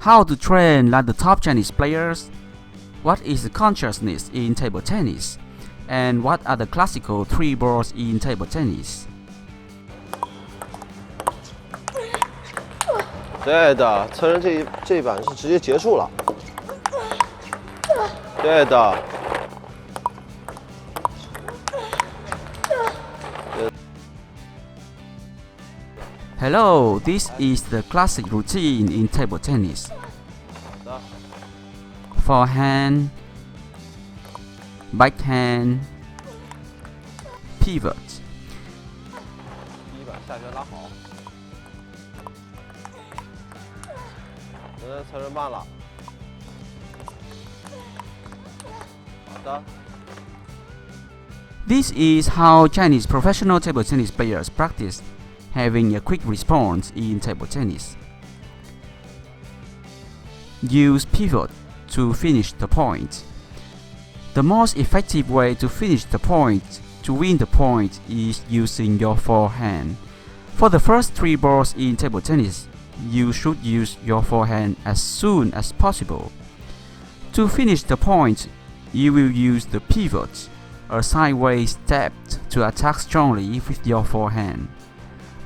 How to train like the top Chinese players? What is consciousness in table tennis? And what are the classical three balls in table tennis? 对的，侧身这一板是直接结束了。对的。Hello, this is the classic routine in table tennis. Forehand, backhand, pivot. 第一板下旋拉好。侧身慢了。好的。 This is how Chinese professional table tennis players practice having a quick response in table tennis. Use pivot to finish the point. The most effective way to finish the point to win the point is using your forehand. For the first three balls in table tennis, you should use your forehand as soon as possible. To finish the point, you will use the pivot, a sideways step to attack strongly with your forehand.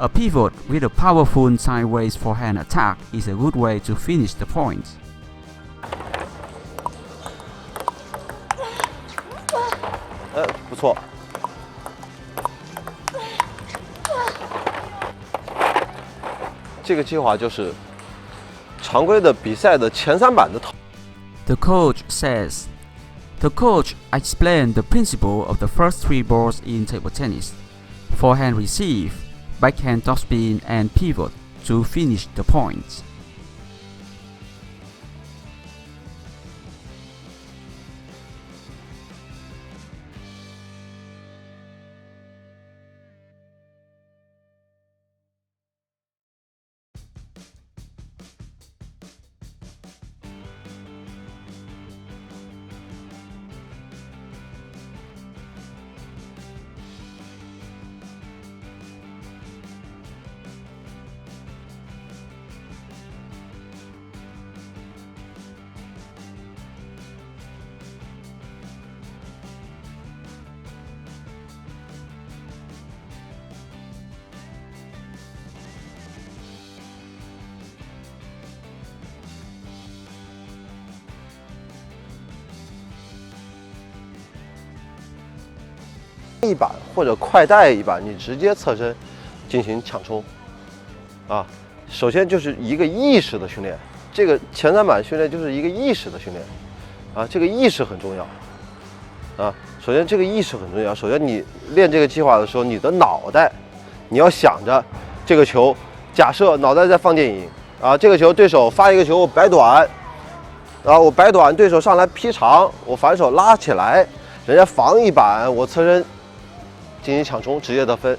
A pivot with a powerful sideways forehand attack is a good way to finish the point. 不错。这个计划就是常规的比赛的前3板的投。The coach says, the coach explained the principle of the first three balls in table tennis: forehand receive, backhand topspin, and pivot to finish the point.一板或者快带一板，你直接侧身进行抢冲，啊，首先就是一个意识的训练，这个前3板训练就是一个意识的训练，啊，这个意识很重要，啊，首先这个意识很重要。首先你练这个计划的时候，你的脑袋你要想着这个球，假设脑袋在放电影，啊，这个球对手发一个球我摆短，啊，我摆短，对手上来劈长，我反手拉起来，人家防一板，我侧身进行抢冲，直接得分，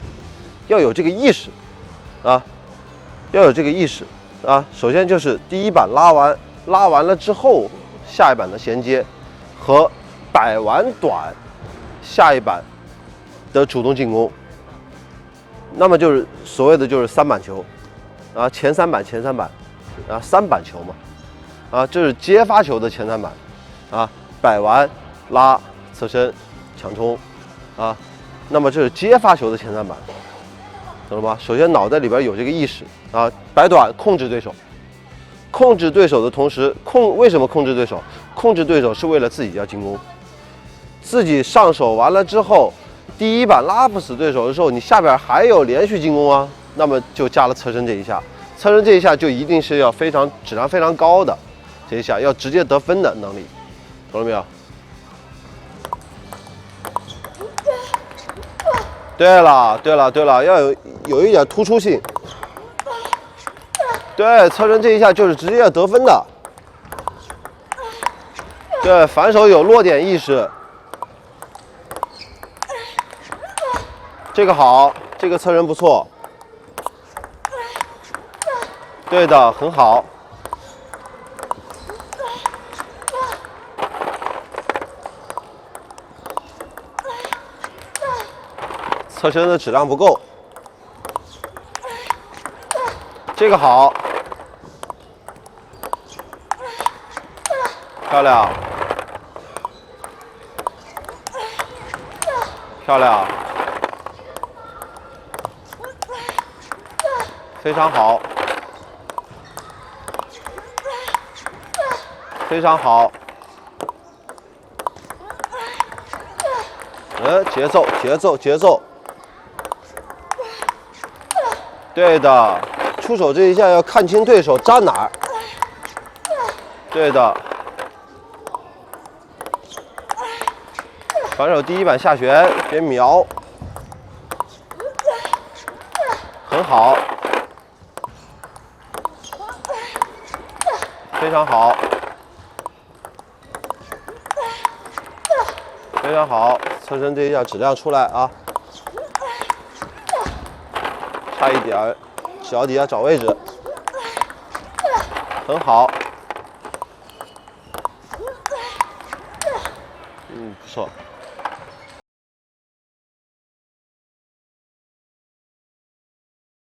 要有这个意识，啊，要有这个意识，啊，首先就是第一板拉完了之后，下一板的衔接和摆完短，下一板的主动进攻，那么就是所谓的就是3板球，啊，前3板，啊，3板球嘛，啊，这是接发球的前3板，啊，摆完拉侧身抢冲，啊。那么这是接发球的前3板，懂了吗？首先脑袋里边有这个意识啊，摆短控制对手，控制对手的同时为什么控制对手？控制对手是为了自己要进攻，自己上手完了之后，第一板拉不死对手的时候，你下边还有连续进攻啊，那么就加了侧身这一下，侧身这一下就一定是要质量非常高的，这一下要直接得分的能力，懂了没有？对了，要有一点突出性。对，侧身这一下就是直接要得分的。对，反手有落点意识。这个好，这个侧身不错。对的，很好。侧身的质量不够，这个好，漂亮，漂亮，非常好，非常好。节奏，节奏，节奏。对的，出手这一下要看清对手站哪儿。对的。反手第一板下旋，别瞄。很好。非常好。非常好，侧身这一下质量出来啊，差一点儿，脚底下找位置，很好，不错。